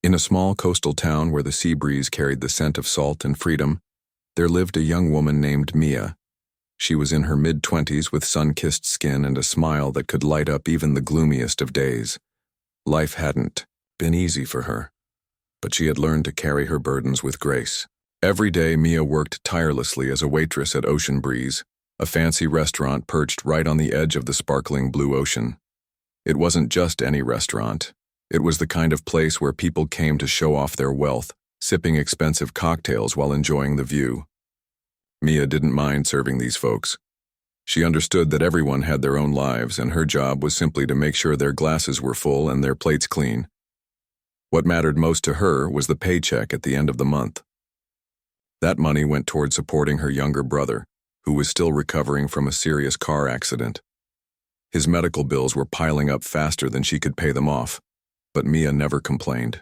In a small coastal town where the sea breeze carried the scent of salt and freedom, there lived a young woman named Mia. She was in her mid-20s with sun-kissed skin and a smile that could light up even the gloomiest of days. Life hadn't been easy for her, but she had learned to carry her burdens with grace. Every day, Mia worked tirelessly as a waitress at Ocean Breeze, a fancy restaurant perched right on the edge of the sparkling blue ocean. It wasn't just any restaurant. It was the kind of place where people came to show off their wealth, sipping expensive cocktails while enjoying the view. Mia didn't mind serving these folks. She understood that everyone had their own lives, and her job was simply to make sure their glasses were full and their plates clean. What mattered most to her was the paycheck at the end of the month. That money went toward supporting her younger brother, who was still recovering from a serious car accident. His medical bills were piling up faster than she could pay them off, but Mia never complained.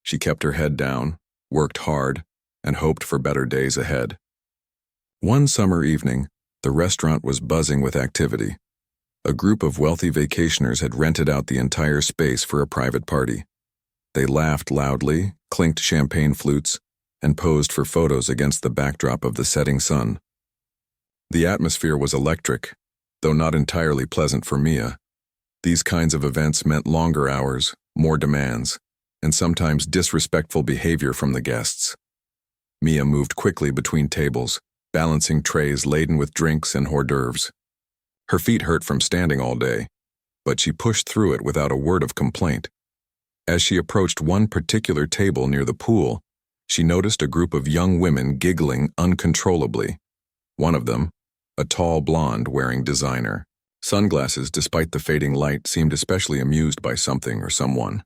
She kept her head down, worked hard, and hoped for better days ahead. One summer evening, the restaurant was buzzing with activity. A group of wealthy vacationers had rented out the entire space for a private party. They laughed loudly, clinked champagne flutes, and posed for photos against the backdrop of the setting sun. The atmosphere was electric, though not entirely pleasant for Mia. These kinds of events meant longer hours, more demands, and sometimes disrespectful behavior from the guests. Mia moved quickly between tables, balancing trays laden with drinks and hors d'oeuvres. Her feet hurt from standing all day, but she pushed through it without a word of complaint. As she approached one particular table near the pool, she noticed a group of young women giggling uncontrollably. One of them, a tall blonde wearing designer sunglasses despite the fading light, seemed especially amused by something or someone.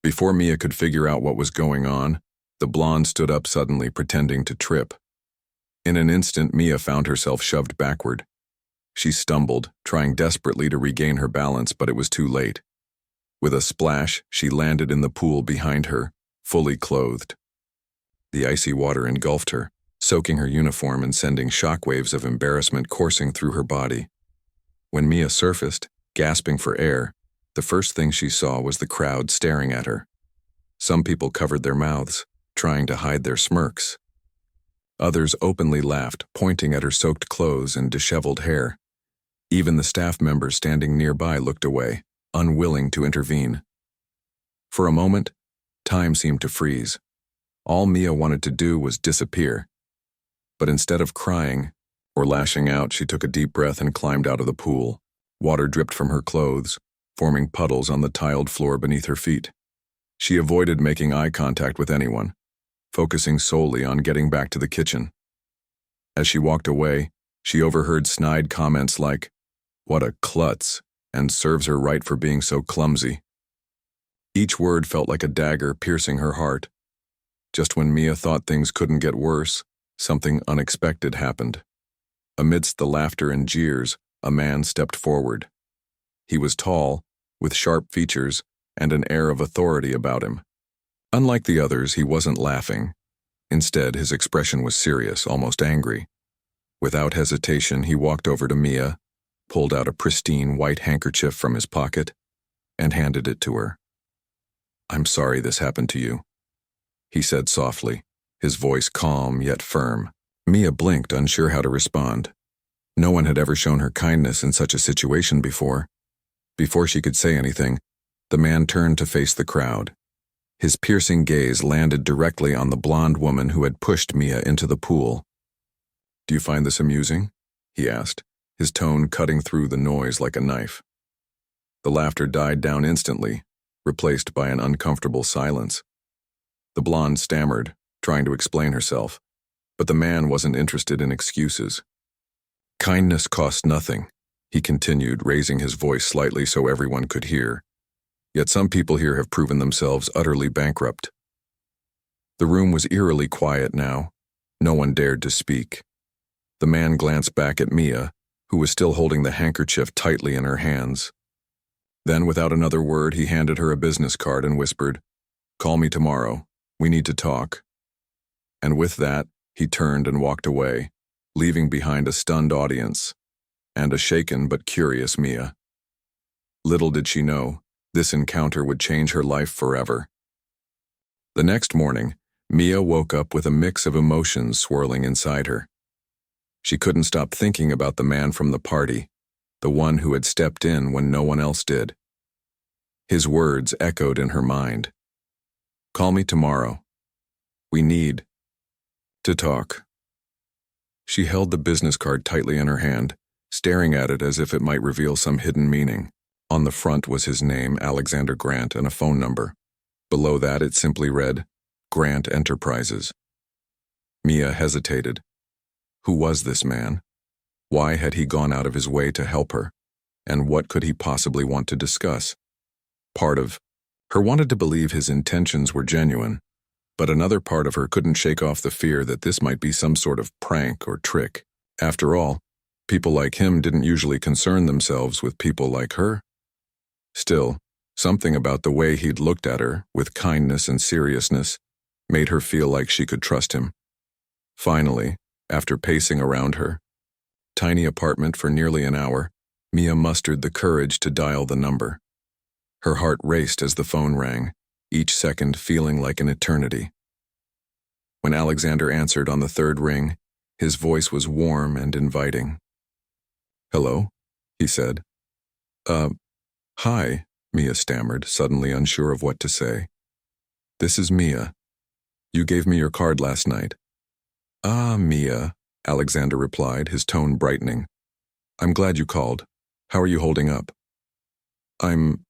Before Mia could figure out what was going on, the blonde stood up suddenly, pretending to trip. In an instant, Mia found herself shoved backward. She stumbled, trying desperately to regain her balance, but it was too late. With a splash, she landed in the pool behind her, fully clothed. The icy water engulfed her, soaking her uniform and sending shockwaves of embarrassment coursing through her body. When Mia surfaced, gasping for air, the first thing she saw was the crowd staring at her. Some people covered their mouths, trying to hide their smirks. Others openly laughed, pointing at her soaked clothes and disheveled hair. Even the staff members standing nearby looked away, unwilling to intervene. For a moment, time seemed to freeze. All Mia wanted to do was disappear. But instead of crying or lashing out, she took a deep breath and climbed out of the pool. Water dripped from her clothes, forming puddles on the tiled floor beneath her feet. She avoided making eye contact with anyone, focusing solely on getting back to the kitchen. As she walked away, she overheard snide comments like, "What a klutz," and "serves her right for being so clumsy." Each word felt like a dagger piercing her heart. Just when Mia thought things couldn't get worse, something unexpected happened. Amidst the laughter and jeers, a man stepped forward. He was tall, with sharp features and an air of authority about him. Unlike the others, he wasn't laughing. Instead, his expression was serious, almost angry. Without hesitation, he walked over to Mia, pulled out a pristine white handkerchief from his pocket, and handed it to her. "I'm sorry this happened to you," he said softly, his voice calm yet firm. Mia blinked, unsure how to respond. No one had ever shown her kindness in such a situation before. Before she could say anything, the man turned to face the crowd. His piercing gaze landed directly on the blonde woman who had pushed Mia into the pool. "Do you find this amusing?" he asked, his tone cutting through the noise like a knife. The laughter died down instantly, replaced by an uncomfortable silence. The blonde stammered, trying to explain herself, but the man wasn't interested in excuses. "Kindness costs nothing," he continued, raising his voice slightly so everyone could hear. "Yet some people here have proven themselves utterly bankrupt." The room was eerily quiet now. No one dared to speak. The man glanced back at Mia, who was still holding the handkerchief tightly in her hands. Then, without another word, he handed her a business card and whispered, "Call me tomorrow. We need to talk." And with that, he turned and walked away, leaving behind a stunned audience and a shaken but curious Mia. Little did she know, this encounter would change her life forever. The next morning, Mia woke up with a mix of emotions swirling inside her. She couldn't stop thinking about the man from the party, the one who had stepped in when no one else did. His words echoed in her mind. "Call me tomorrow. We need to talk." She held the business card tightly in her hand, staring at it as if it might reveal some hidden meaning. On the front was his name, Alexander Grant, and a phone number. Below that it simply read, Grant Enterprises. Mia hesitated. Who was this man? Why had he gone out of his way to help her? And what could he possibly want to discuss? Part of her wanted to believe his intentions were genuine, but another part of her couldn't shake off the fear that this might be some sort of prank or trick. After all, people like him didn't usually concern themselves with people like her. Still, something about the way he'd looked at her, with kindness and seriousness, made her feel like she could trust him. Finally, after pacing around her tiny apartment for nearly an hour, Mia mustered the courage to dial the number. Her heart raced as the phone rang, each second feeling like an eternity. When Alexander answered on the third ring, his voice was warm and inviting. "Hello?" he said. Hi," Mia stammered, suddenly unsure of what to say. "This is Mia. You gave me your card last night." "Ah, Mia," Alexander replied, his tone brightening. "I'm glad you called. How are you holding up?" "I'm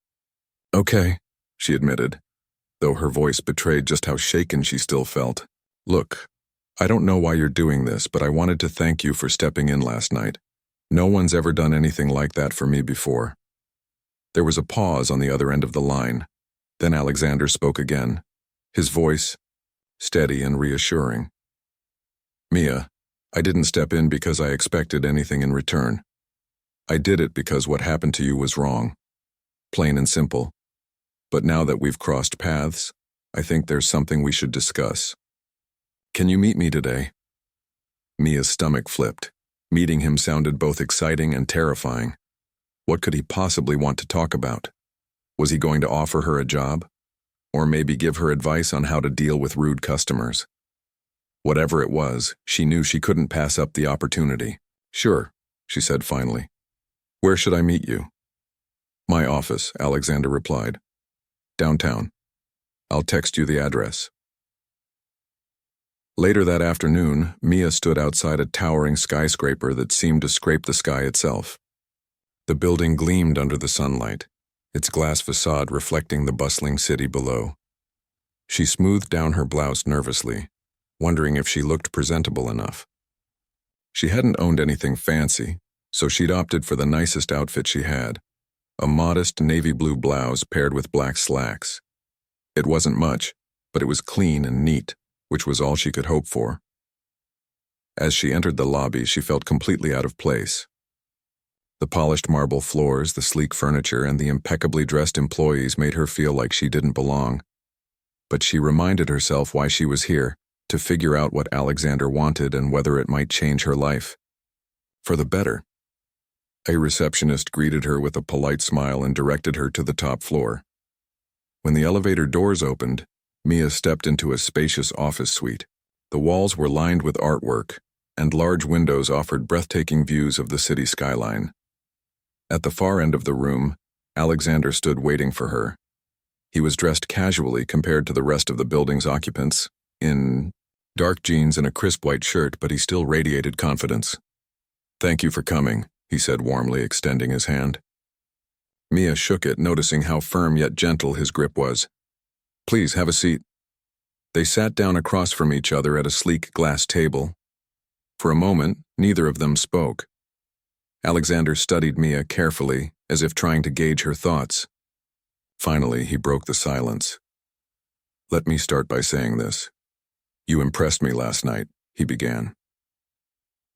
okay," she admitted, though her voice betrayed just how shaken she still felt. "Look, I don't know why you're doing this, but I wanted to thank you for stepping in last night. No one's ever done anything like that for me before." There was a pause on the other end of the line. Then Alexander spoke again, his voice steady and reassuring. "Mia, I didn't step in because I expected anything in return. I did it because what happened to you was wrong. Plain and simple. But now that we've crossed paths, I think there's something we should discuss. Can you meet me today?" Mia's stomach flipped. Meeting him sounded both exciting and terrifying. What could he possibly want to talk about? Was he going to offer her a job? Or maybe give her advice on how to deal with rude customers? Whatever it was, she knew she couldn't pass up the opportunity. "Sure," she said finally. "Where should I meet you?" "My office," Alexander replied. "Downtown. I'll text you the address." Later that afternoon, Mia stood outside a towering skyscraper that seemed to scrape the sky itself. The building gleamed under the sunlight, its glass facade reflecting the bustling city below. She smoothed down her blouse nervously, wondering if she looked presentable enough. She hadn't owned anything fancy, so she'd opted for the nicest outfit she had, a modest navy blue blouse paired with black slacks. It wasn't much, but it was clean and neat, which was all she could hope for. As she entered the lobby, she felt completely out of place. The polished marble floors, the sleek furniture, and the impeccably dressed employees made her feel like she didn't belong. But she reminded herself why she was here, to figure out what Alexander wanted and whether it might change her life. For the better. A receptionist greeted her with a polite smile and directed her to the top floor. When the elevator doors opened, Mia stepped into a spacious office suite. The walls were lined with artwork, and large windows offered breathtaking views of the city skyline. At the far end of the room, Alexander stood waiting for her. He was dressed casually compared to the rest of the building's occupants, in dark jeans and a crisp white shirt, but he still radiated confidence. "Thank you for coming," he said warmly, extending his hand. Mia shook it, noticing how firm yet gentle his grip was. "Please, have a seat." They sat down across from each other at a sleek glass table. For a moment, neither of them spoke. Alexander studied Mia carefully, as if trying to gauge her thoughts. Finally, he broke the silence. "Let me start by saying this. You impressed me last night," he began.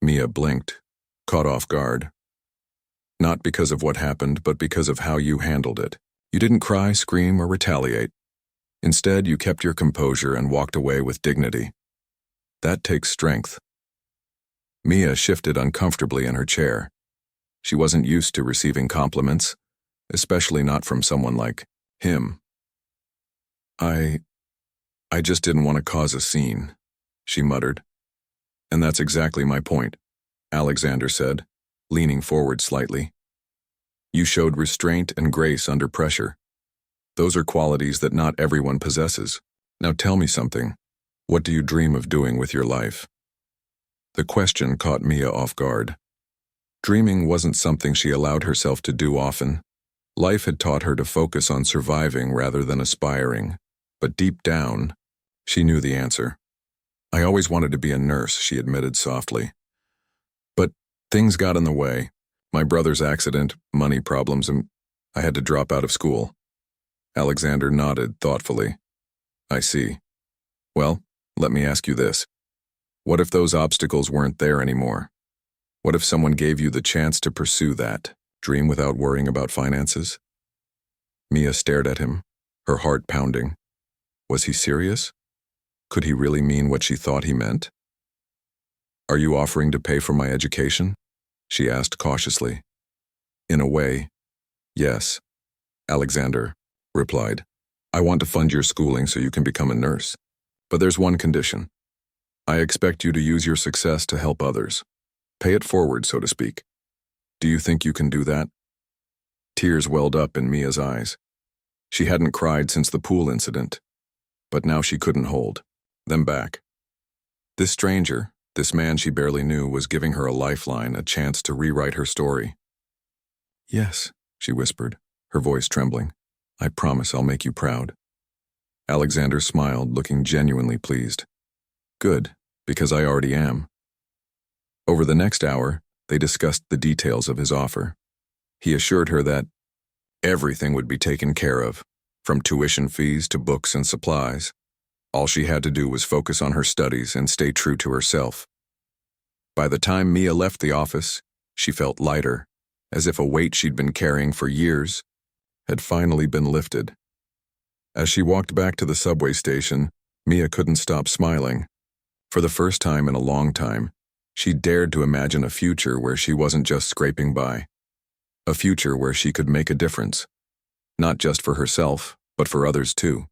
Mia blinked, caught off guard. "Not because of what happened, but because of how you handled it. You didn't cry, scream, or retaliate. Instead, you kept your composure and walked away with dignity. That takes strength." Mia shifted uncomfortably in her chair. She wasn't used to receiving compliments, especially not from someone like him. I I just didn't want to cause a scene, she muttered. And that's exactly my point, Alexander said, leaning forward slightly. You showed restraint and grace under pressure. Those are qualities that not everyone possesses. Now tell me something. What do you dream of doing with your life? The question caught Mia off guard. Dreaming wasn't something she allowed herself to do often. Life had taught her to focus on surviving rather than aspiring. But deep down, she knew the answer. I always wanted to be a nurse, she admitted softly. But things got in the way. My brother's accident, money problems, and I had to drop out of school. Alexander nodded thoughtfully. I see. Well, let me ask you this. What if those obstacles weren't there anymore? What if someone gave you the chance to pursue that dream without worrying about finances? Mia stared at him, her heart pounding. Was he serious? Could he really mean what she thought he meant? Are you offering to pay for my education? She asked cautiously. In a way, yes, Alexander replied. I want to fund your schooling so you can become a nurse. But there's one condition. I expect you to use your success to help others. Pay it forward, so to speak. Do you think you can do that? Tears welled up in Mia's eyes. She hadn't cried since the pool incident, but now she couldn't hold them back. This stranger, this man she barely knew, was giving her a lifeline, a chance to rewrite her story. Yes, she whispered, her voice trembling. I promise I'll make you proud. Alexander smiled, looking genuinely pleased. Good, because I already am. Over the next hour, they discussed the details of his offer. He assured her that everything would be taken care of, from tuition fees to books and supplies. All she had to do was focus on her studies and stay true to herself. By the time Mia left the office, she felt lighter, as if a weight she'd been carrying for years had finally been lifted. As she walked back to the subway station, Mia couldn't stop smiling. For the first time in a long time, she dared to imagine a future where she wasn't just scraping by. A future where she could make a difference, not just for herself, but for others too.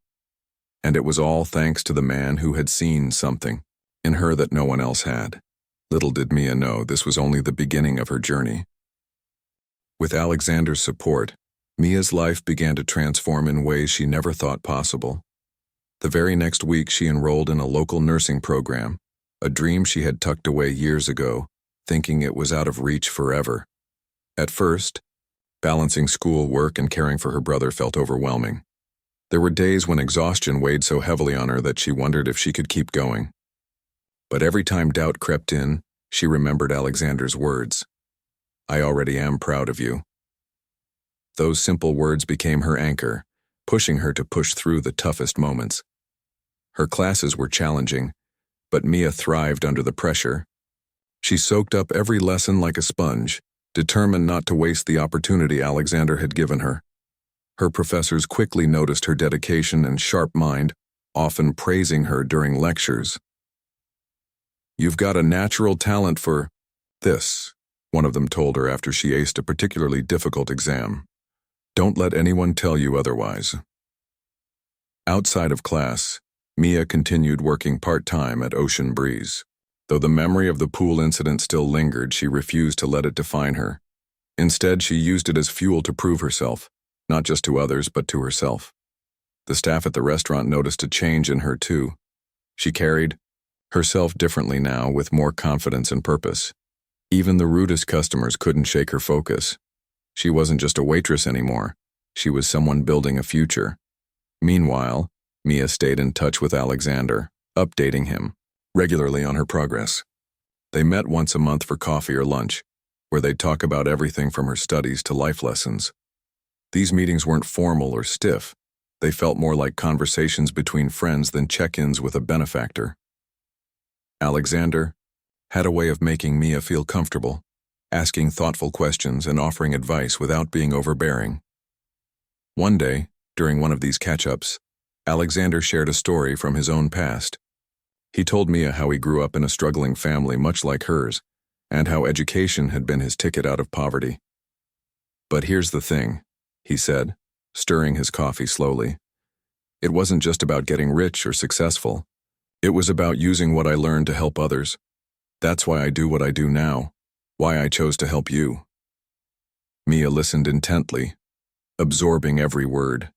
And it was all thanks to the man who had seen something in her that no one else had. Little did Mia know this was only the beginning of her journey. With Alexander's support, Mia's life began to transform in ways she never thought possible. The very next week, she enrolled in a local nursing program, a dream she had tucked away years ago, thinking it was out of reach forever. At first, balancing school, work, and caring for her brother felt overwhelming. There were days when exhaustion weighed so heavily on her that she wondered if she could keep going. But every time doubt crept in, she remembered Alexander's words. I already am proud of you. Those simple words became her anchor, pushing her to push through the toughest moments. Her classes were challenging, but Mia thrived under the pressure. She soaked up every lesson like a sponge, determined not to waste the opportunity Alexander had given her. Her professors quickly noticed her dedication and sharp mind, often praising her during lectures. You've got a natural talent for this, one of them told her after she aced a particularly difficult exam. Don't let anyone tell you otherwise. Outside of class, Mia continued working part-time at Ocean Breeze. Though the memory of the pool incident still lingered, she refused to let it define her. Instead, she used it as fuel to prove herself, not just to others, but to herself. The staff at the restaurant noticed a change in her too. She carried herself differently now, with more confidence and purpose. Even the rudest customers couldn't shake her focus. She wasn't just a waitress anymore. She was someone building a future. Meanwhile, Mia stayed in touch with Alexander, updating him regularly on her progress. They met once a month for coffee or lunch, where they'd talk about everything from her studies to life lessons. These meetings weren't formal or stiff. They felt more like conversations between friends than check-ins with a benefactor. Alexander had a way of making Mia feel comfortable, asking thoughtful questions and offering advice without being overbearing. One day, during one of these catch-ups, Alexander shared a story from his own past. He told Mia how he grew up in a struggling family much like hers, and how education had been his ticket out of poverty. But here's the thing, he said, stirring his coffee slowly. It wasn't just about getting rich or successful. It was about using what I learned to help others. That's why I do what I do now, why I chose to help you. Mia listened intently, absorbing every word.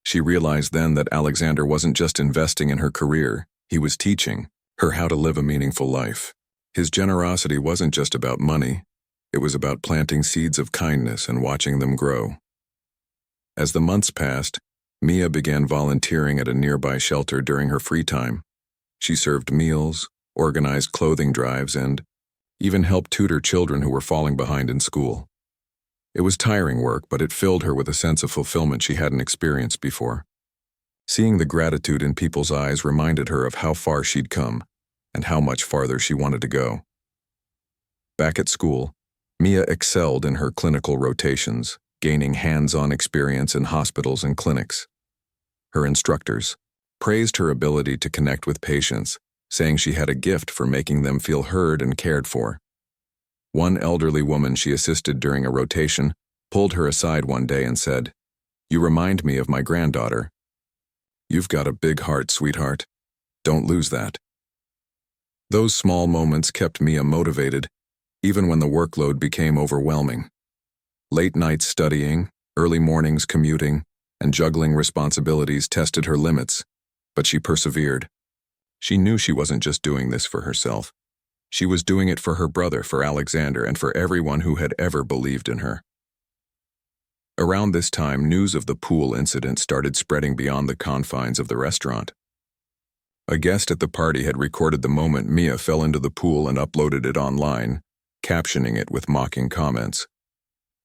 She realized then that Alexander wasn't just investing in her career, he was teaching her how to live a meaningful life. His generosity wasn't just about money, it was about planting seeds of kindness and watching them grow. As the months passed, Mia began volunteering at a nearby shelter during her free time. She served meals, organized clothing drives, and even helped tutor children who were falling behind in school. It was tiring work, but it filled her with a sense of fulfillment she hadn't experienced before. Seeing the gratitude in people's eyes reminded her of how far she'd come and how much farther she wanted to go. Back at school, Mia excelled in her clinical rotations, gaining hands-on experience in hospitals and clinics. Her instructors praised her ability to connect with patients, saying she had a gift for making them feel heard and cared for. One elderly woman she assisted during a rotation pulled her aside one day and said, "You remind me of my granddaughter. You've got a big heart, sweetheart. Don't lose that." Those small moments kept Mia motivated, even when the workload became overwhelming. Late nights studying, early mornings commuting, and juggling responsibilities tested her limits, but she persevered. She knew she wasn't just doing this for herself. She was doing it for her brother, for Alexander, and for everyone who had ever believed in her. Around this time, news of the pool incident started spreading beyond the confines of the restaurant. A guest at the party had recorded the moment Mia fell into the pool and uploaded it online, captioning it with mocking comments.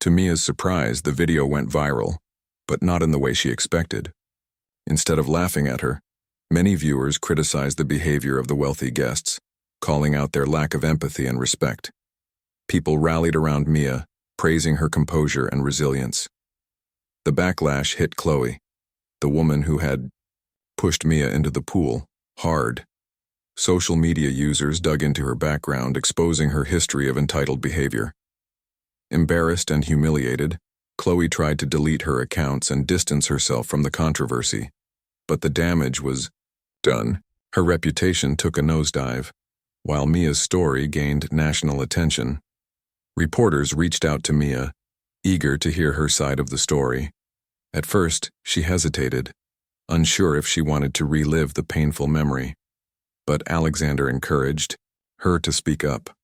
To Mia's surprise, the video went viral, but not in the way she expected. Instead of laughing at her, many viewers criticized the behavior of the wealthy guests, calling out their lack of empathy and respect. People rallied around Mia, praising her composure and resilience. The backlash hit Chloe, the woman who had pushed Mia into the pool, hard. Social media users dug into her background, exposing her history of entitled behavior. Embarrassed and humiliated, Chloe tried to delete her accounts and distance herself from the controversy. But the damage was done. Her reputation took a nosedive. While Mia's story gained national attention, reporters reached out to Mia, eager to hear her side of the story. At first, she hesitated, unsure if she wanted to relive the painful memory. But Alexander encouraged her to speak up.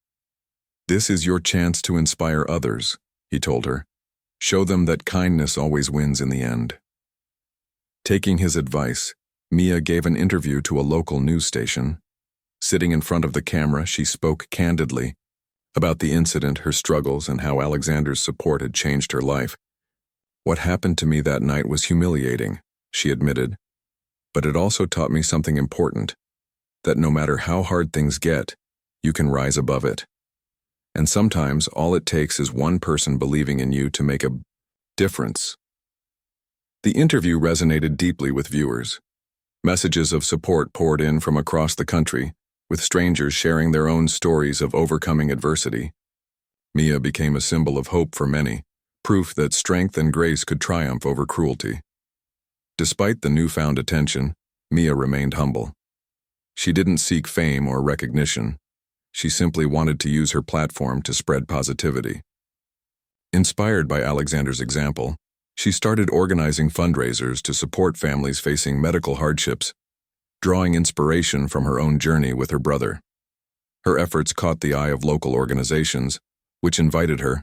"This is your chance to inspire others," he told her. "Show them that kindness always wins in the end." Taking his advice, Mia gave an interview to a local news station. Sitting in front of the camera, she spoke candidly about the incident, her struggles, and how Alexander's support had changed her life. "What happened to me that night was humiliating," she admitted, "but it also taught me something important, that no matter how hard things get, you can rise above it. And sometimes all it takes is one person believing in you to make a difference." The interview resonated deeply with viewers. Messages of support poured in from across the country, with strangers sharing their own stories of overcoming adversity. Mia became a symbol of hope for many, proof that strength and grace could triumph over cruelty. Despite the newfound attention, Mia remained humble. She didn't seek fame or recognition. She simply wanted to use her platform to spread positivity. Inspired by Alexander's example, she started organizing fundraisers to support families facing medical hardships, drawing inspiration from her own journey with her brother. Her efforts caught the eye of local organizations, which invited her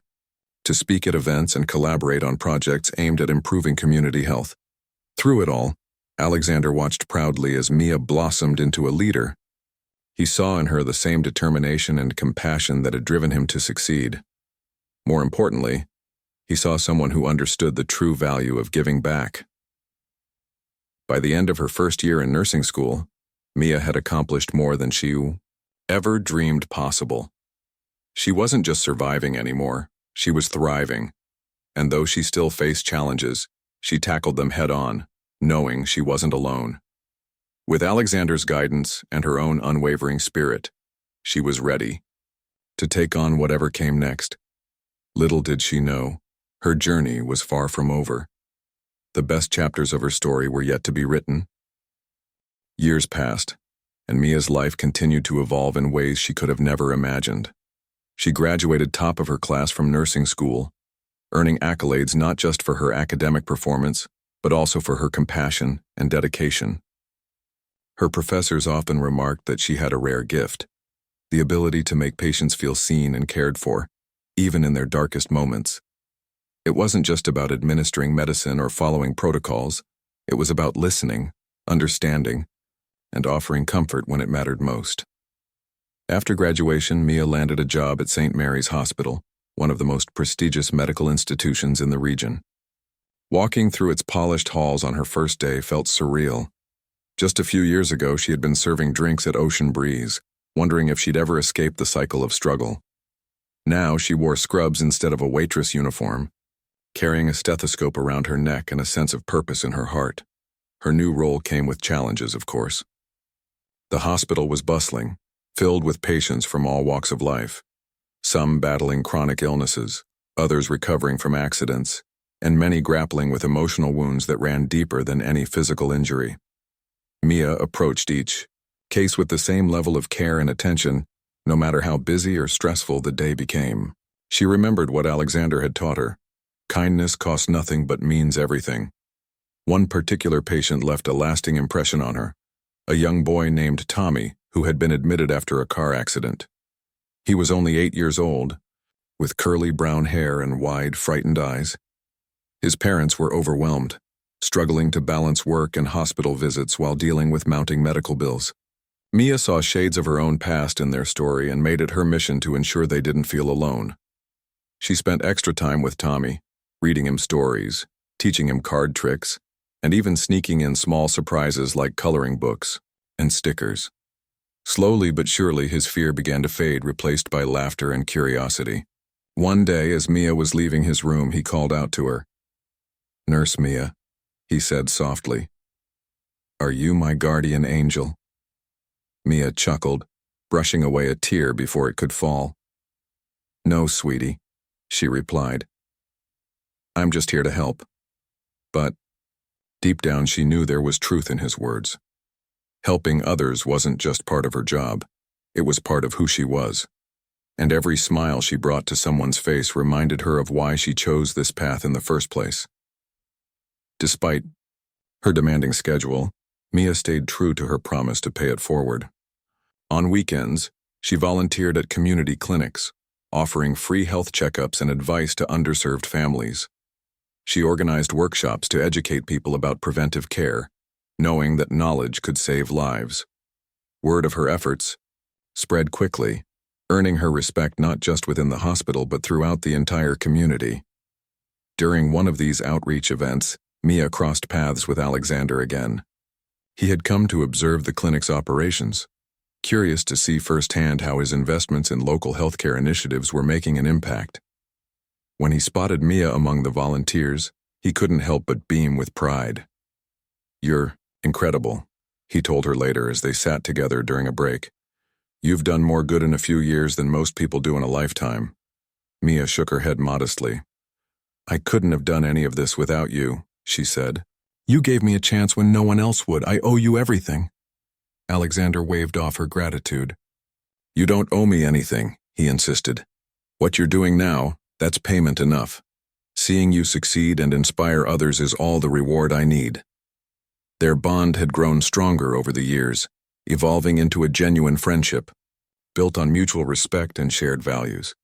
to speak at events and collaborate on projects aimed at improving community health. Through it all, Alexander watched proudly as Mia blossomed into a leader. He saw in her the same determination and compassion that had driven him to succeed. More importantly, he saw someone who understood the true value of giving back. By the end of her first year in nursing school, Mia had accomplished more than she ever dreamed possible. She wasn't just surviving anymore, she was thriving. And though she still faced challenges, she tackled them head-on, knowing she wasn't alone. With Alexander's guidance and her own unwavering spirit, she was ready to take on whatever came next. Little did she know, her journey was far from over. The best chapters of her story were yet to be written, Years passed, and Mia's life continued to evolve in ways she could have never imagined. She graduated top of her class from nursing school, earning accolades not just for her academic performance, but also for her compassion and dedication. Her professors often remarked that she had a rare gift, the ability to make patients feel seen and cared for, even in their darkest moments. It wasn't just about administering medicine or following protocols, it was about listening, understanding, and offering comfort when it mattered most. After graduation, Mia landed a job at St. Mary's Hospital, one of the most prestigious medical institutions in the region. Walking through its polished halls on her first day felt surreal. Just a few years ago, she had been serving drinks at Ocean Breeze, wondering if she'd ever escape the cycle of struggle. Now she wore scrubs instead of a waitress uniform, carrying a stethoscope around her neck and a sense of purpose in her heart. Her new role came with challenges, of course. The hospital was bustling, filled with patients from all walks of life, some battling chronic illnesses, others recovering from accidents, and many grappling with emotional wounds that ran deeper than any physical injury. Mia approached each case with the same level of care and attention, no matter how busy or stressful the day became. She remembered what Alexander had taught her. Kindness costs nothing but means everything. One particular patient left a lasting impression on her, a young boy named Tommy who had been admitted after a car accident. He was only 8 years old, with curly brown hair and wide, frightened eyes. His parents were overwhelmed, struggling to balance work and hospital visits while dealing with mounting medical bills. Mia saw shades of her own past in their story and made it her mission to ensure they didn't feel alone. She spent extra time with Tommy, reading him stories, teaching him card tricks, and even sneaking in small surprises like coloring books and stickers. Slowly but surely his fear began to fade, replaced by laughter and curiosity. One day, as Mia was leaving his room, he called out to her. "Nurse Mia," he said softly, "are you my guardian angel?" Mia chuckled, brushing away a tear before it could fall. "No, sweetie," she replied. "I'm just here to help." But deep down she knew there was truth in his words. Helping others wasn't just part of her job, it was part of who she was. And every smile she brought to someone's face reminded her of why she chose this path in the first place. Despite her demanding schedule, Mia stayed true to her promise to pay it forward. On weekends, she volunteered at community clinics, offering free health checkups and advice to underserved families. She organized workshops to educate people about preventive care, knowing that knowledge could save lives. Word of her efforts spread quickly, earning her respect not just within the hospital but throughout the entire community. During one of these outreach events, Mia crossed paths with Alexander again. He had come to observe the clinic's operations, curious to see firsthand how his investments in local healthcare initiatives were making an impact. When he spotted Mia among the volunteers, he couldn't help but beam with pride. "You're incredible," he told her later as they sat together during a break. "You've done more good in a few years than most people do in a lifetime." Mia shook her head modestly. "I couldn't have done any of this without you," she said. "You gave me a chance when no one else would. I owe you everything." Alexander waved off her gratitude. "You don't owe me anything," he insisted. "What you're doing now, that's payment enough. Seeing you succeed and inspire others is all the reward I need." Their bond had grown stronger over the years, evolving into a genuine friendship, built on mutual respect and shared values.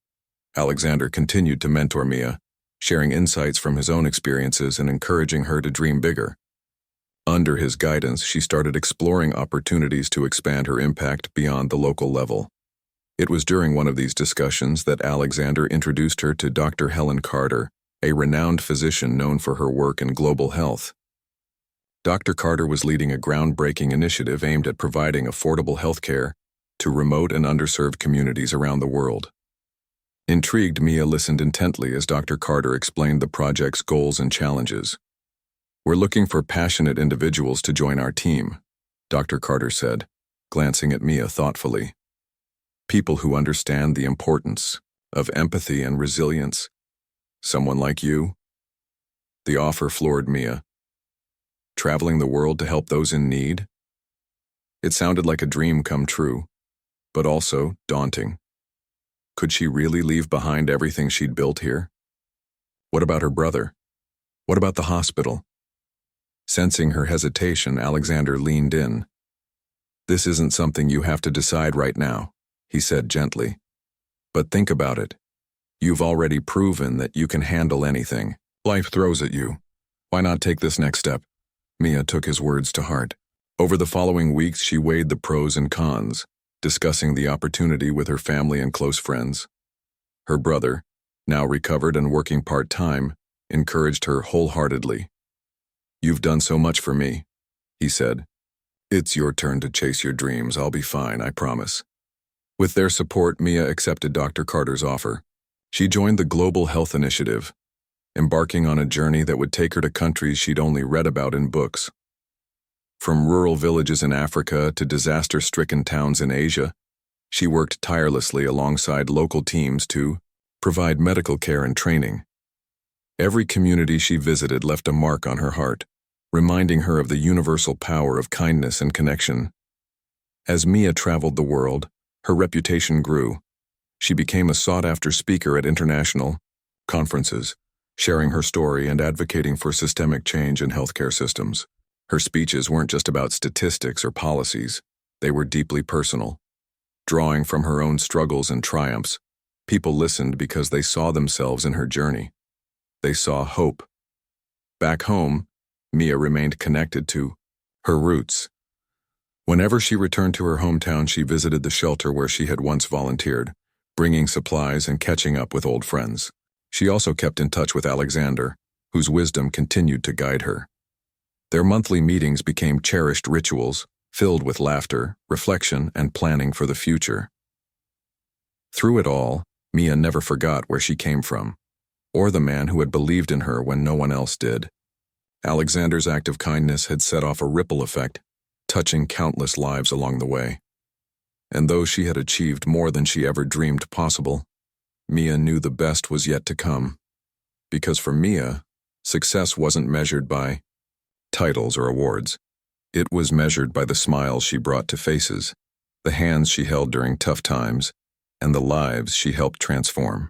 Alexander continued to mentor Mia, sharing insights from his own experiences and encouraging her to dream bigger. Under his guidance, she started exploring opportunities to expand her impact beyond the local level. It was during one of these discussions that Alexander introduced her to Dr. Helen Carter, a renowned physician known for her work in global health. Dr. Carter was leading a groundbreaking initiative aimed at providing affordable health care to remote and underserved communities around the world. Intrigued, Mia listened intently as Dr. Carter explained the project's goals and challenges. "We're looking for passionate individuals to join our team," Dr. Carter said, glancing at Mia thoughtfully. "People who understand the importance of empathy and resilience. Someone like you?" The offer floored Mia. Traveling the world to help those in need? It sounded like a dream come true, but also daunting. Could she really leave behind everything she'd built here? What about her brother? What about the hospital? Sensing her hesitation, Alexander leaned in. "This isn't something you have to decide right now," he said gently. "But think about it. You've already proven that you can handle anything. Life throws at you. Why not take this next step?" Mia took his words to heart. Over the following weeks, she weighed the pros and cons, discussing the opportunity with her family and close friends. Her brother, now recovered and working part-time, encouraged her wholeheartedly. "You've done so much for me," he said. "It's your turn to chase your dreams. I'll be fine, I promise." With their support, Mia accepted Dr. Carter's offer. She joined the Global Health Initiative, embarking on a journey that would take her to countries she'd only read about in books. From rural villages in Africa to disaster-stricken towns in Asia, she worked tirelessly alongside local teams to provide medical care and training. Every community she visited left a mark on her heart, reminding her of the universal power of kindness and connection. As Mia traveled the world, her reputation grew. She became a sought-after speaker at international conferences, sharing her story and advocating for systemic change in healthcare systems. Her speeches weren't just about statistics or policies, they were deeply personal. Drawing from her own struggles and triumphs, people listened because they saw themselves in her journey. They saw hope. Back home, Mia remained connected to her roots. Whenever she returned to her hometown, she visited the shelter where she had once volunteered, bringing supplies and catching up with old friends. She also kept in touch with Alexander, whose wisdom continued to guide her. Their monthly meetings became cherished rituals, filled with laughter, reflection, and planning for the future. Through it all, Mia never forgot where she came from, or the man who had believed in her when no one else did. Alexander's act of kindness had set off a ripple effect, touching countless lives along the way. And though she had achieved more than she ever dreamed possible, Mia knew the best was yet to come. Because for Mia, success wasn't measured by titles or awards. It was measured by the smiles she brought to faces, the hands she held during tough times, and the lives she helped transform.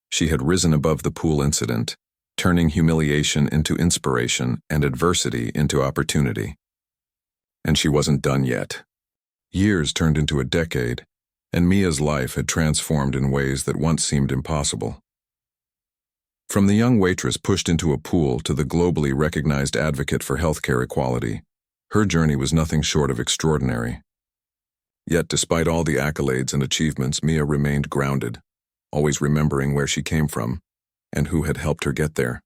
She had risen above the pool incident, turning humiliation into inspiration and adversity into opportunity. And she wasn't done yet. Years turned into a decade, and Mia's life had transformed in ways that once seemed impossible. From the young waitress pushed into a pool to the globally recognized advocate for healthcare equality, her journey was nothing short of extraordinary. Yet despite all the accolades and achievements, Mia remained grounded, always remembering where she came from and who had helped her get there.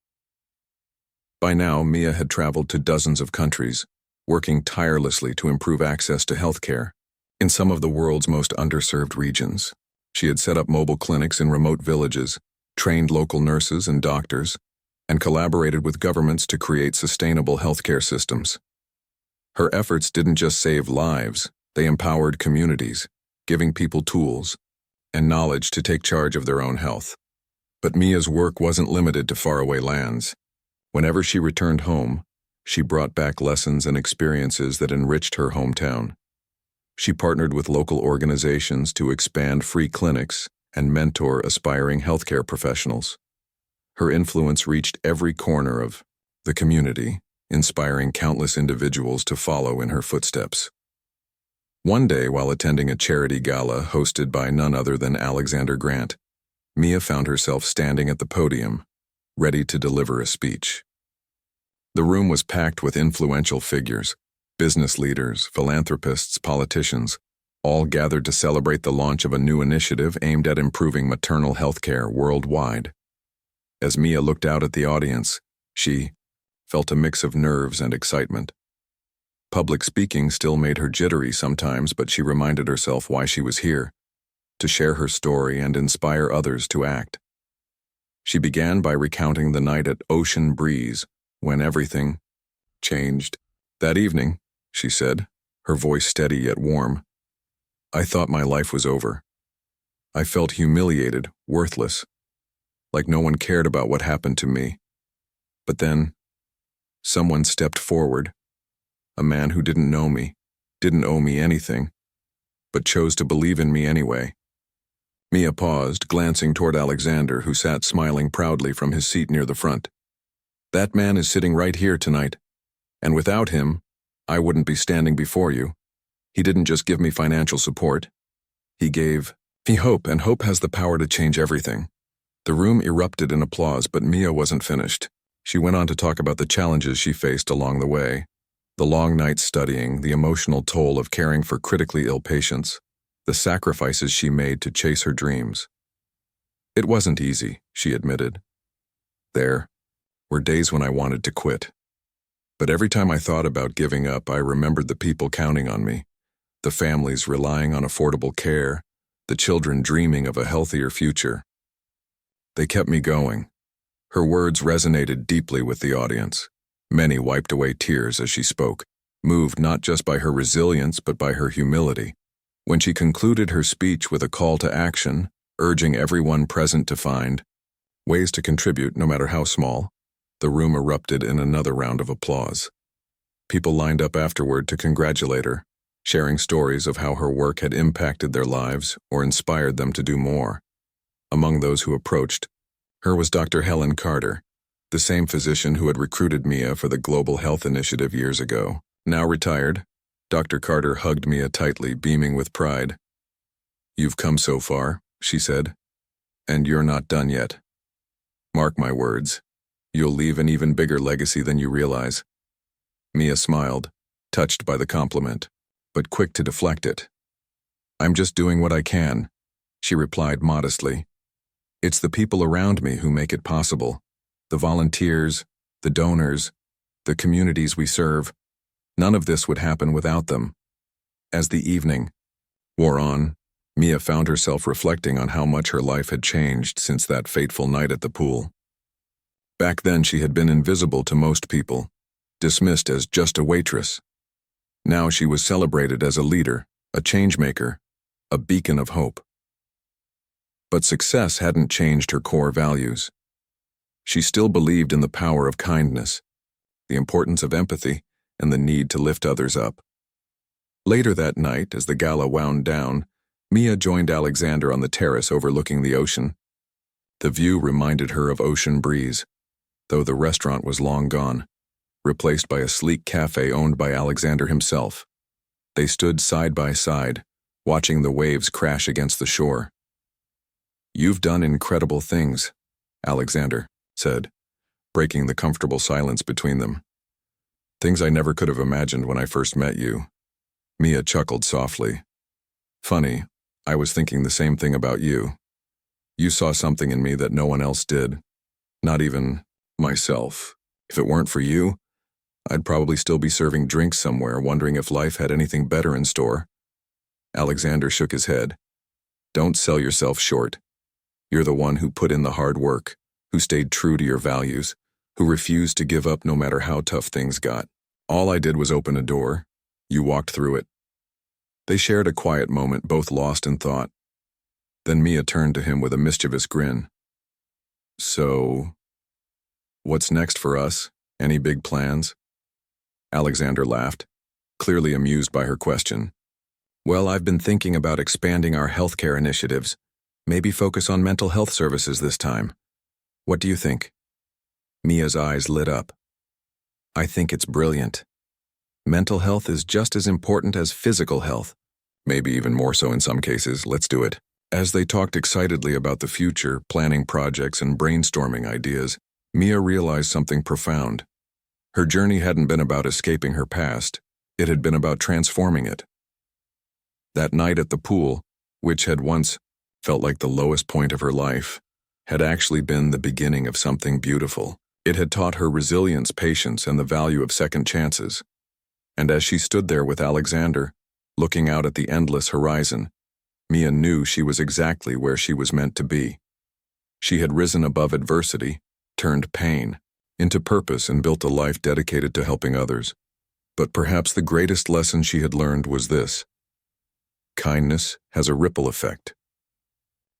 By now, Mia had traveled to dozens of countries, working tirelessly to improve access to healthcare. In some of the world's most underserved regions, she had set up mobile clinics in remote villages, trained local nurses and doctors, and collaborated with governments to create sustainable healthcare systems. Her efforts didn't just save lives, they empowered communities, giving people tools and knowledge to take charge of their own health. But Mia's work wasn't limited to faraway lands. Whenever she returned home, she brought back lessons and experiences that enriched her hometown. She partnered with local organizations to expand free clinics and mentor aspiring healthcare professionals. Her influence reached every corner of the community, inspiring countless individuals to follow in her footsteps. One day, while attending a charity gala hosted by none other than Alexander Grant, Mia found herself standing at the podium, ready to deliver a speech. The room was packed with influential figures, business leaders, philanthropists, politicians, all gathered to celebrate the launch of a new initiative aimed at improving maternal health care worldwide. As Mia looked out at the audience, she felt a mix of nerves and excitement. Public speaking still made her jittery sometimes, but she reminded herself why she was here, to share her story and inspire others to act. She began by recounting the night at Ocean Breeze, when everything changed. "That evening," she said, her voice steady yet warm, "I thought my life was over. I felt humiliated, worthless, like no one cared about what happened to me. But then, someone stepped forward, a man who didn't know me, didn't owe me anything, but chose to believe in me anyway. Mia paused, glancing toward Alexander, who sat smiling proudly from his seat near the front. That man is sitting right here tonight, and without him, I wouldn't be standing before you. He didn't just give me financial support. He gave me hope, and hope has the power to change everything. The room erupted in applause, but Mia wasn't finished. She went on to talk about the challenges she faced along the way. The long nights studying, the emotional toll of caring for critically ill patients, the sacrifices she made to chase her dreams. It wasn't easy, she admitted. There were days when I wanted to quit. But every time I thought about giving up, I remembered the people counting on me, the families relying on affordable care, the children dreaming of a healthier future. They kept me going. Her words resonated deeply with the audience. Many wiped away tears as she spoke, moved not just by her resilience but by her humility. When she concluded her speech with a call to action, urging everyone present to find ways to contribute, no matter how small, the room erupted in another round of applause. People lined up afterward to congratulate her, sharing stories of how her work had impacted their lives or inspired them to do more. Among those who approached her was Dr. Helen Carter, the same physician who had recruited Mia for the Global Health Initiative years ago. Now retired, Dr. Carter hugged Mia tightly, beaming with pride. "You've come so far," she said, "and you're not done yet. Mark my words, you'll leave an even bigger legacy than you realize." Mia smiled, touched by the compliment, but quick to deflect it. "I'm just doing what I can," she replied modestly. "It's the people around me who make it possible. The volunteers, the donors, the communities we serve. None of this would happen without them." As the evening wore on, Mia found herself reflecting on how much her life had changed since that fateful night at the pool. Back then she had been invisible to most people, dismissed as just a waitress. Now she was celebrated as a leader, a changemaker, a beacon of hope. But success hadn't changed her core values. She still believed in the power of kindness, the importance of empathy, and the need to lift others up. Later that night, as the gala wound down, Mia joined Alexander on the terrace overlooking the ocean. The view reminded her of ocean breeze, though the restaurant was long gone, replaced by a sleek cafe owned by Alexander himself. They stood side by side, watching the waves crash against the shore. "You've done incredible things," Alexander said, breaking the comfortable silence between them. "Things I never could have imagined when I first met you." Mia chuckled softly. "Funny, I was thinking the same thing about you. You saw something in me that no one else did. Not even myself. If it weren't for you, I'd probably still be serving drinks somewhere, wondering if life had anything better in store." Alexander shook his head. "Don't sell yourself short. You're the one who put in the hard work, who stayed true to your values, who refused to give up no matter how tough things got. All I did was open a door. You walked through it." They shared a quiet moment, both lost in thought. Then Mia turned to him with a mischievous grin. "So, what's next for us? Any big plans?" Alexander laughed, clearly amused by her question. "Well, I've been thinking about expanding our healthcare initiatives. Maybe focus on mental health services this time. What do you think?" Mia's eyes lit up. "I think it's brilliant. Mental health is just as important as physical health. Maybe even more so in some cases. Let's do it." As they talked excitedly about the future, planning projects and brainstorming ideas, Mia realized something profound. Her journey hadn't been about escaping her past. It had been about transforming it. That night at the pool, which had once felt like the lowest point of her life, had actually been the beginning of something beautiful. It had taught her resilience, patience, and the value of second chances. And as she stood there with Alexander, looking out at the endless horizon, Mia knew she was exactly where she was meant to be. She had risen above adversity, turned pain into purpose, and built a life dedicated to helping others. But perhaps the greatest lesson she had learned was this: kindness has a ripple effect.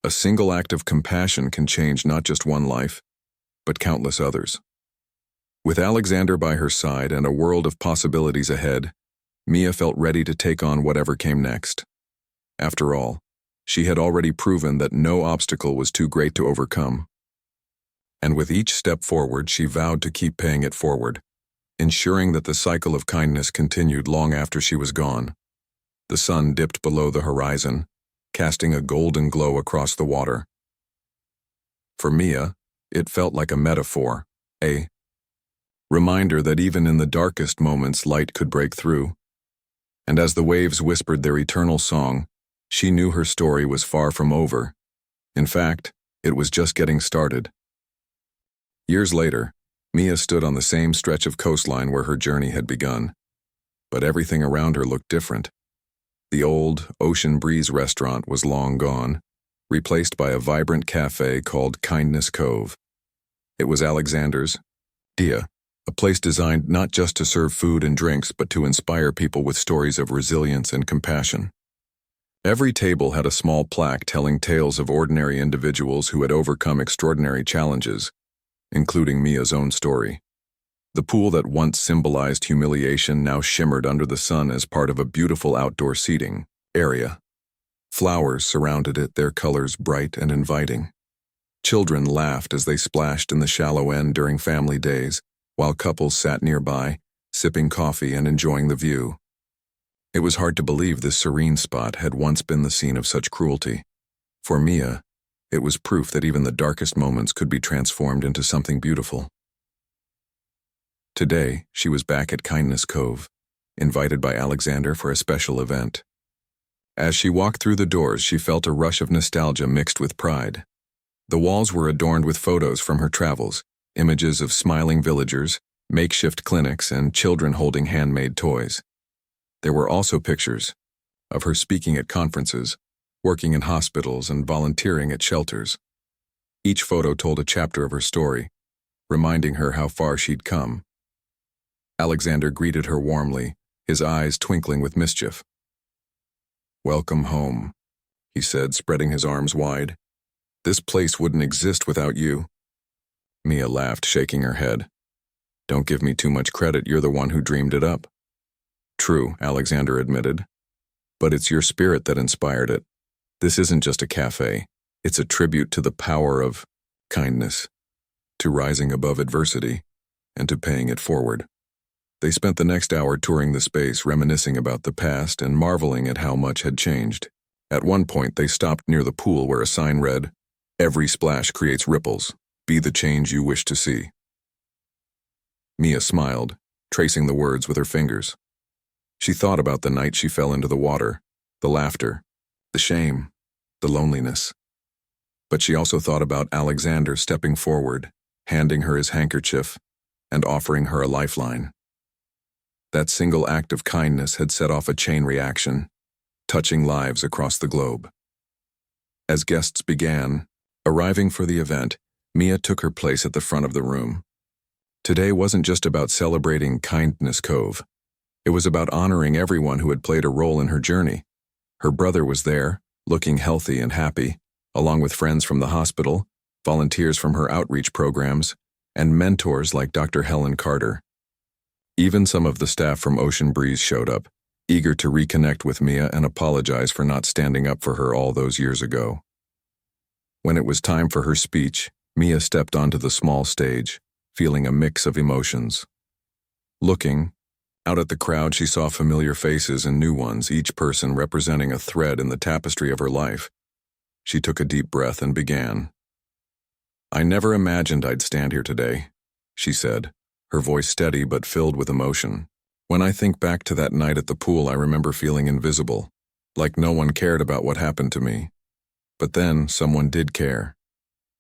A single act of compassion can change not just one life, but countless others. With Alexander by her side and a world of possibilities ahead, Mia felt ready to take on whatever came next. After all, she had already proven that no obstacle was too great to overcome. And with each step forward, she vowed to keep paying it forward, ensuring that the cycle of kindness continued long after she was gone. The sun dipped below the horizon, casting a golden glow across the water. For Mia, it felt like a metaphor, a reminder that even in the darkest moments light could break through. And as the waves whispered their eternal song, she knew her story was far from over. In fact, it was just getting started. Years later, Mia stood on the same stretch of coastline where her journey had begun. But everything around her looked different. The old Ocean Breeze restaurant was long gone, replaced by a vibrant cafe called Kindness Cove. It was Alexander's, a place designed not just to serve food and drinks but to inspire people with stories of resilience and compassion. Every table had a small plaque telling tales of ordinary individuals who had overcome extraordinary challenges, including Mia's own story. The pool that once symbolized humiliation now shimmered under the sun as part of a beautiful outdoor seating area. Flowers surrounded it, their colors bright and inviting. Children laughed as they splashed in the shallow end during family days, while couples sat nearby, sipping coffee and enjoying the view. It was hard to believe this serene spot had once been the scene of such cruelty. For Mia, it was proof that even the darkest moments could be transformed into something beautiful. Today, she was back at Kindness Cove, invited by Alexander for a special event. As she walked through the doors, she felt a rush of nostalgia mixed with pride. The walls were adorned with photos from her travels, images of smiling villagers, makeshift clinics, and children holding handmade toys. There were also pictures of her speaking at conferences, working in hospitals, and volunteering at shelters. Each photo told a chapter of her story, reminding her how far she'd come. Alexander greeted her warmly, his eyes twinkling with mischief. "Welcome home," he said, spreading his arms wide. "This place wouldn't exist without you." Mia laughed, shaking her head. "Don't give me too much credit, you're the one who dreamed it up." "True," Alexander admitted. "But it's your spirit that inspired it. This isn't just a cafe. It's a tribute to the power of kindness, to rising above adversity, and to paying it forward." They spent the next hour touring the space, reminiscing about the past and marveling at how much had changed. At one point, they stopped near the pool where a sign read, "Every splash creates ripples. Be the change you wish to see." Mia smiled, tracing the words with her fingers. She thought about the night she fell into the water, the laughter, the shame, the loneliness. But she also thought about Alexander stepping forward, handing her his handkerchief, and offering her a lifeline. That single act of kindness had set off a chain reaction, touching lives across the globe. As guests began arriving for the event, Mia took her place at the front of the room. Today wasn't just about celebrating Kindness Cove. It was about honoring everyone who had played a role in her journey. Her brother was there, looking healthy and happy, along with friends from the hospital, volunteers from her outreach programs, and mentors like Dr. Helen Carter. Even some of the staff from Ocean Breeze showed up, eager to reconnect with Mia and apologize for not standing up for her all those years ago. When it was time for her speech, Mia stepped onto the small stage, feeling a mix of emotions. Looking out at the crowd, she saw familiar faces and new ones, each person representing a thread in the tapestry of her life. She took a deep breath and began. "I never imagined I'd stand here today," she said, her voice steady but filled with emotion. "When I think back to that night at the pool, I remember feeling invisible, like no one cared about what happened to me. But then someone did care.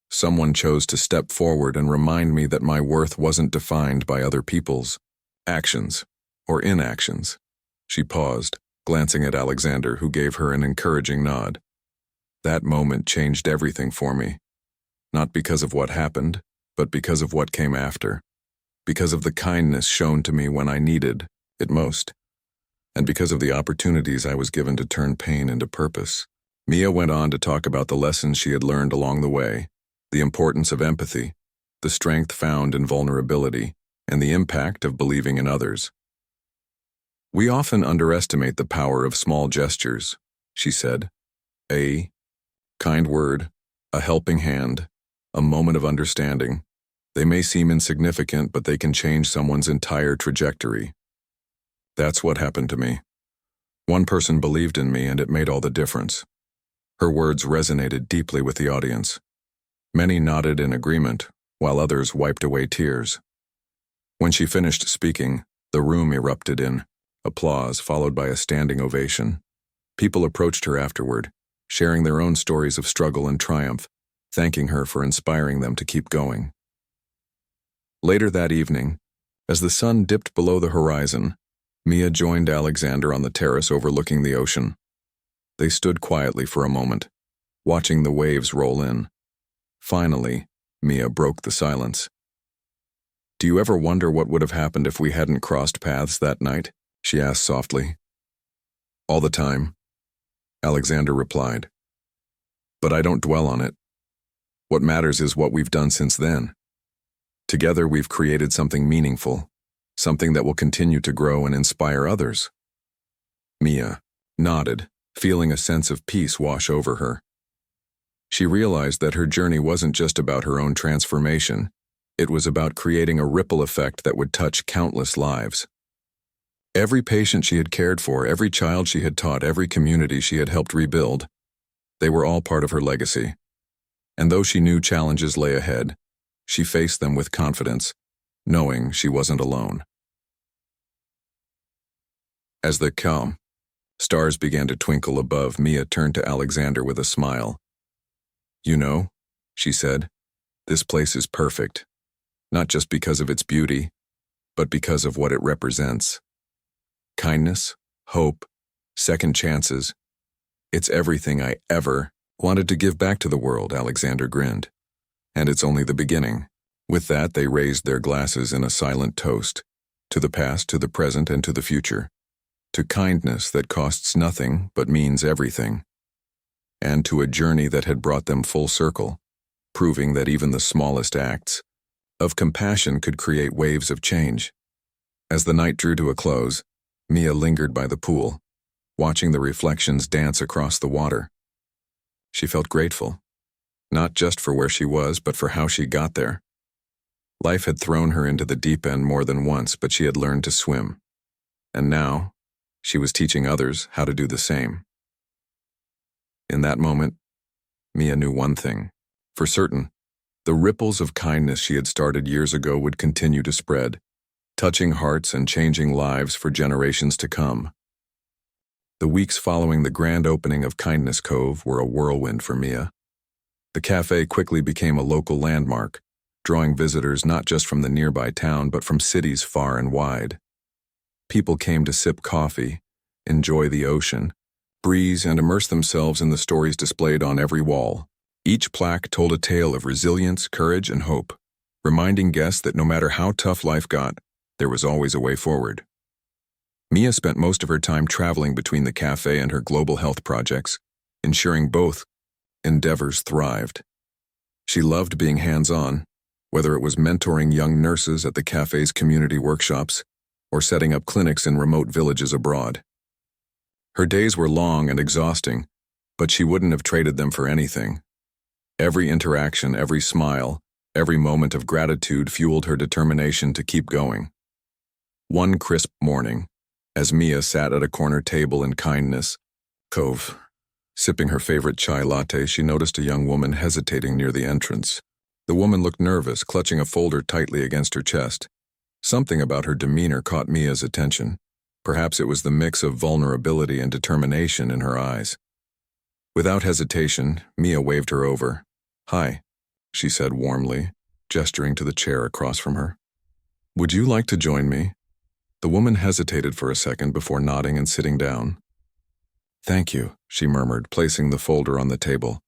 Someone chose to step forward and remind me that my worth wasn't defined by other people's actions or inactions." She paused, glancing at Alexander, who gave her an encouraging nod. "That moment changed everything for me. Not because of what happened, but because of what came after. Because of the kindness shown to me when I needed it most. And because of the opportunities I was given to turn pain into purpose." Mia went on to talk about the lessons she had learned along the way, the importance of empathy, the strength found in vulnerability, and the impact of believing in others. We often underestimate the power of small gestures, she said. A kind word, a helping hand, a moment of understanding. They may seem insignificant, but they can change someone's entire trajectory. That's what happened to me. One person believed in me, and it made all the difference. Her words resonated deeply with the audience. Many nodded in agreement, while others wiped away tears. When she finished speaking, the room erupted in applause, followed by a standing ovation. People approached her afterward, sharing their own stories of struggle and triumph, thanking her for inspiring them to keep going. Later that evening, as the sun dipped below the horizon, Mia joined Alexander on the terrace overlooking the ocean. They stood quietly for a moment, watching the waves roll in. Finally, Mia broke the silence. "Do you ever wonder what would have happened if we hadn't crossed paths that night?" she asked softly. "All the time," Alexander replied. "But I don't dwell on it. What matters is what we've done since then. Together we've created something meaningful, something that will continue to grow and inspire others." Mia nodded, feeling a sense of peace wash over her. She realized that her journey wasn't just about her own transformation. It was about creating a ripple effect that would touch countless lives. Every patient she had cared for, every child she had taught, every community she had helped rebuild, they were all part of her legacy. And though she knew challenges lay ahead, she faced them with confidence, knowing she wasn't alone. As the calm stars began to twinkle above, Mia turned to Alexander with a smile. "You know," she said, "this place is perfect, not just because of its beauty, but because of what it represents. Kindness, hope, second chances. It's everything I ever wanted to give back to the world," Alexander grinned. "And it's only the beginning." With that, they raised their glasses in a silent toast, to the past, to the present, and to the future. To kindness that costs nothing but means everything. And to a journey that had brought them full circle, proving that even the smallest acts of compassion could create waves of change. As the night drew to a close, Mia lingered by the pool, watching the reflections dance across the water. She felt grateful, not just for where she was, but for how she got there. Life had thrown her into the deep end more than once, but she had learned to swim. And now, she was teaching others how to do the same. In that moment, Mia knew one thing. For certain, the ripples of kindness she had started years ago would continue to spread, touching hearts and changing lives for generations to come. The weeks following the grand opening of Kindness Cove were a whirlwind for Mia. The cafe quickly became a local landmark, drawing visitors not just from the nearby town but from cities far and wide. People came to sip coffee, enjoy the ocean, breeze, and immerse themselves in the stories displayed on every wall. Each plaque told a tale of resilience, courage, and hope, reminding guests that no matter how tough life got, there was always a way forward. Mia spent most of her time traveling between the cafe and her global health projects, ensuring both endeavors thrived. She loved being hands-on, whether it was mentoring young nurses at the cafe's community workshops or setting up clinics in remote villages abroad. Her days were long and exhausting, but she wouldn't have traded them for anything. Every interaction, every smile, every moment of gratitude fueled her determination to keep going. One crisp morning, as Mia sat at a corner table in Kindness Cove, sipping her favorite chai latte, she noticed a young woman hesitating near the entrance. The woman looked nervous, clutching a folder tightly against her chest. Something about her demeanor caught Mia's attention. Perhaps it was the mix of vulnerability and determination in her eyes. Without hesitation, Mia waved her over. "Hi," she said warmly, gesturing to the chair across from her. "Would you like to join me?" The woman hesitated for a second before nodding and sitting down. "Thank you," she murmured, placing the folder on the table.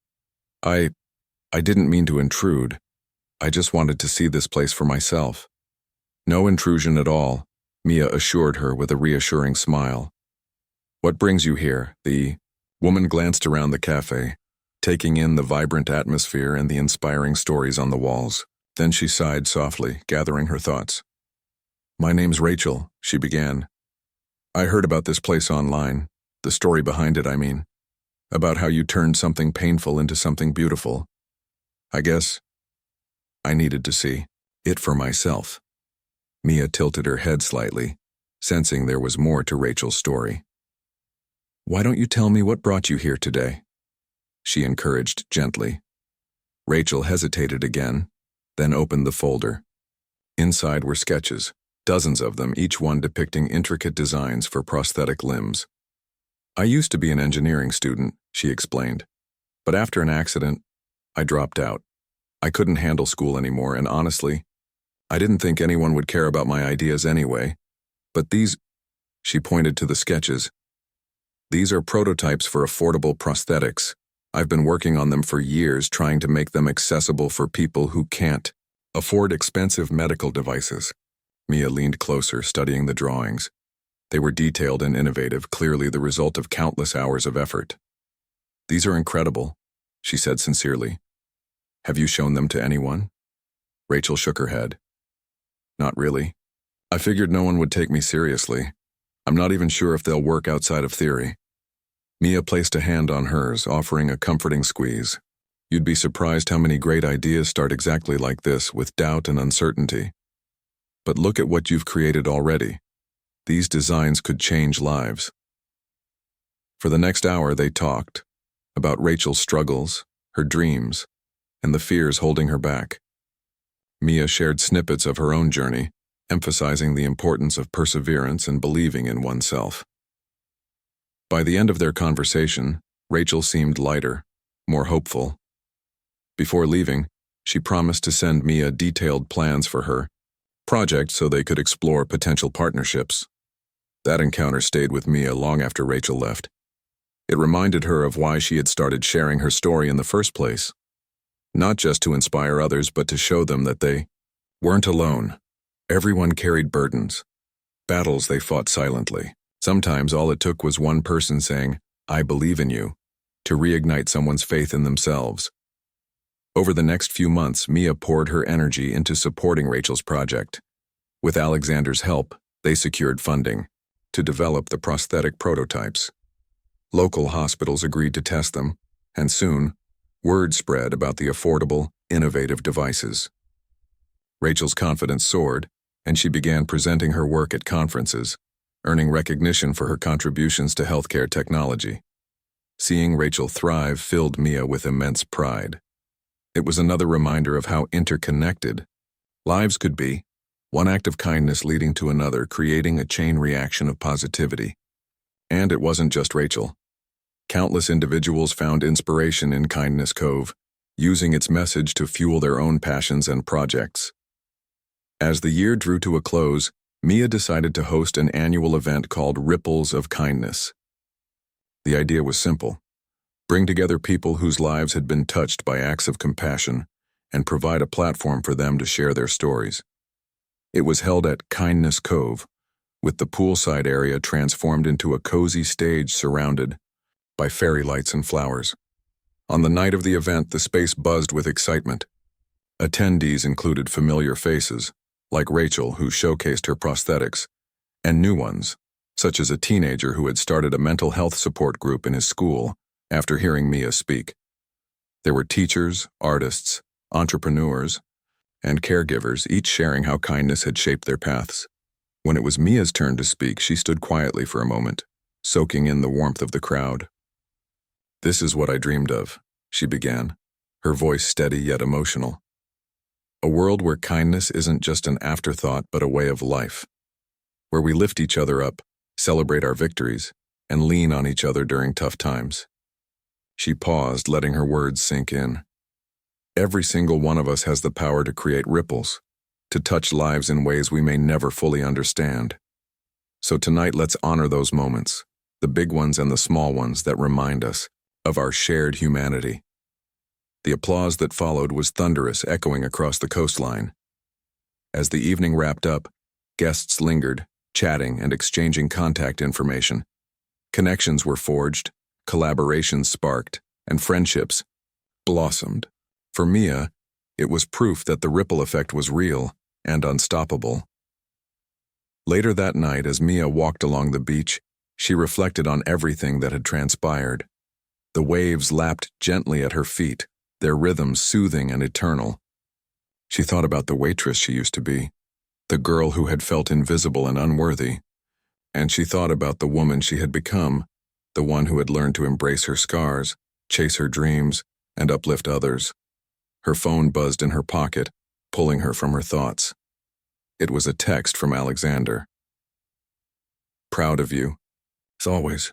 I didn't mean to intrude. I just wanted to see this place for myself." "No intrusion at all," Mia assured her with a reassuring smile. "What brings you here?" The woman glanced around the cafe, taking in the vibrant atmosphere and the inspiring stories on the walls. Then she sighed softly, gathering her thoughts. "My name's Rachel," she began. I heard about this place online. The story behind it, I mean. About how you turned something painful into something beautiful. I guess I needed to see it for myself. Mia tilted her head slightly, sensing there was more to Rachel's story. Why don't you tell me what brought you here today? She encouraged gently. Rachel hesitated again, then opened the folder. Inside were sketches, dozens of them, each one depicting intricate designs for prosthetic limbs. I used to be an engineering student, she explained. But after an accident, I dropped out. I couldn't handle school anymore, and honestly, I didn't think anyone would care about my ideas anyway. But these, she pointed to the sketches, these are prototypes for affordable prosthetics. I've been working on them for years, trying to make them accessible for people who can't afford expensive medical devices. Mia leaned closer, studying the drawings. They were detailed and innovative, clearly the result of countless hours of effort. These are incredible, she said sincerely. Have you shown them to anyone? Rachel shook her head. Not really. I figured no one would take me seriously. I'm not even sure if they'll work outside of theory. Mia placed a hand on hers, offering a comforting squeeze. You'd be surprised how many great ideas start exactly like this, with doubt and uncertainty. But look at what you've created already. These designs could change lives. For the next hour they talked, about Rachel's struggles, her dreams, and the fears holding her back. Mia shared snippets of her own journey, emphasizing the importance of perseverance and believing in oneself. By the end of their conversation, Rachel seemed lighter, more hopeful. Before leaving, she promised to send Mia detailed plans for her project so they could explore potential partnerships. That encounter stayed with Mia long after Rachel left. It reminded her of why she had started sharing her story in the first place. Not just to inspire others, but to show them that they weren't alone. Everyone carried burdens, battles they fought silently. Sometimes all it took was one person saying, "I believe in you," to reignite someone's faith in themselves. Over the next few months, Mia poured her energy into supporting Rachel's project. With Alexander's help, they secured funding to develop the prosthetic prototypes. Local hospitals agreed to test them, and soon, word spread about the affordable, innovative devices. Rachel's confidence soared, and she began presenting her work at conferences, earning recognition for her contributions to healthcare technology. Seeing Rachel thrive filled Mia with immense pride. It was another reminder of how interconnected lives could be, one act of kindness leading to another, creating a chain reaction of positivity. And it wasn't just Rachel. Countless individuals found inspiration in Kindness Cove, using its message to fuel their own passions and projects. As the year drew to a close, Mia decided to host an annual event called Ripples of Kindness. The idea was simple: bring together people whose lives had been touched by acts of compassion and provide a platform for them to share their stories. It was held at Kindness Cove, with the poolside area transformed into a cozy stage surrounded by fairy lights and flowers. On the night of the event, the space buzzed with excitement. Attendees included familiar faces, like Rachel, who showcased her prosthetics, and new ones, such as a teenager who had started a mental health support group in his school after hearing Mia speak. There were teachers, artists, entrepreneurs, and caregivers, each sharing how kindness had shaped their paths. When it was Mia's turn to speak, she stood quietly for a moment, soaking in the warmth of the crowd. "This is what I dreamed of," she began, her voice steady yet emotional. "A world where kindness isn't just an afterthought but a way of life, where we lift each other up, celebrate our victories, and lean on each other during tough times." She paused, letting her words sink in. Every single one of us has the power to create ripples, to touch lives in ways we may never fully understand. So tonight, let's honor those moments, the big ones and the small ones that remind us of our shared humanity. The applause that followed was thunderous, echoing across the coastline. As the evening wrapped up, guests lingered, chatting and exchanging contact information. Connections were forged, collaborations sparked, and friendships blossomed. For Mia, it was proof that the ripple effect was real and unstoppable. Later that night, as Mia walked along the beach, she reflected on everything that had transpired. The waves lapped gently at her feet, their rhythm soothing and eternal. She thought about the waitress she used to be, the girl who had felt invisible and unworthy. And she thought about the woman she had become, the one who had learned to embrace her scars, chase her dreams, and uplift others. Her phone buzzed in her pocket, pulling her from her thoughts. It was a text from Alexander. "Proud of you, as always."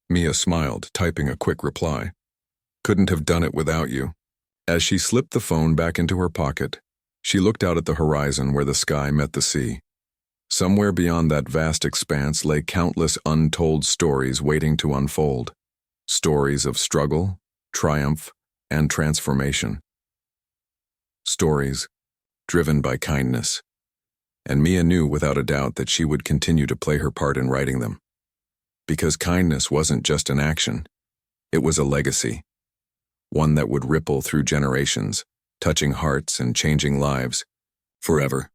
Mia smiled, typing a quick reply. "Couldn't have done it without you." As she slipped the phone back into her pocket, she looked out at the horizon where the sky met the sea. Somewhere beyond that vast expanse lay countless untold stories waiting to unfold. Stories of struggle, triumph, and transformation. Stories driven by kindness. And Mia knew without a doubt that she would continue to play her part in writing them. Because kindness wasn't just an action, it was a legacy. One that would ripple through generations, touching hearts and changing lives forever.